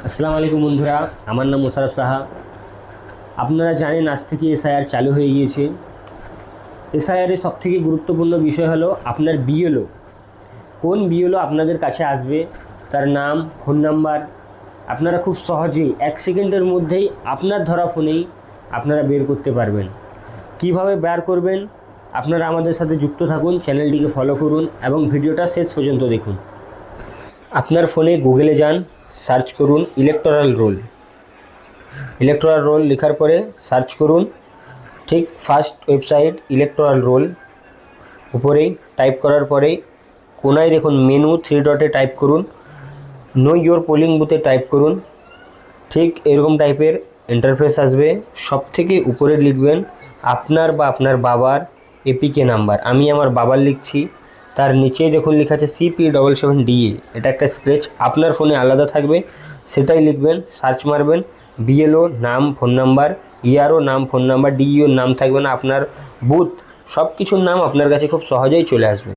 আসসালামু আলাইকুম বন্ধুরা, আমার নাম মোশাররফ সাহা। আপনারা জানেন আজ থেকে এসআইআর চালু হয়ে গিয়েছে। এসআইআরের সবথেকে গুরুত্বপূর্ণ বিষয় হলো আপনার বিএলও। কোন বিএলও আপনাদের কাছে আসবে, তার নাম, ফোন নাম্বার আপনারা খুব সহজেই 1 সেকেন্ডের মধ্যেই আপনার ধরা ফোনেই আপনারা বের করতে পারবেন। কিভাবে বের করবেন আপনারা আমাদের সাথে যুক্ত থাকুন, চ্যানেলটিকে ফলো করুন এবং ভিডিওটা শেষ পর্যন্ত দেখুন। আপনার ফোনে গুগলে যান, সার্চ করুন ইলেকটোরাল রোল। ইলেকটোরাল রোল লেখার পরে সার্চ করুন, ঠিক ফার্স্ট ওয়েবসাইট ইলেকটোরাল রোল। উপরেই টাইপ করার পরেই কোনায় দেখুন মেনু 3 ডটে টাইপ করুন নো ইয়োর পোলিং বুথে টাইপ করুন। ঠিক এরকম টাইপের ইন্টারফেস আসবে। সব থেকে উপরে লিখবেন আপনার বা আপনার বাবার এপিকে নাম্বার। আমি আমার বাবার লিখছি। তার নিচেই দেখুন লেখা আছে CP77DA, এটা একটা স্ক্র্যাচ আপনার ফোনে আলাদা থাকবে, সেটাই লিখবেন। সার্চ মারবেন, বিএলও নাম, ফোন নাম্বার, ইয়ারও নাম, ফোন নাম্বার, ডিইওর নাম থাকবে না, আপনার বুথ, সব কিছুর নাম আপনার কাছে খুব সহজেই চলে আসবে।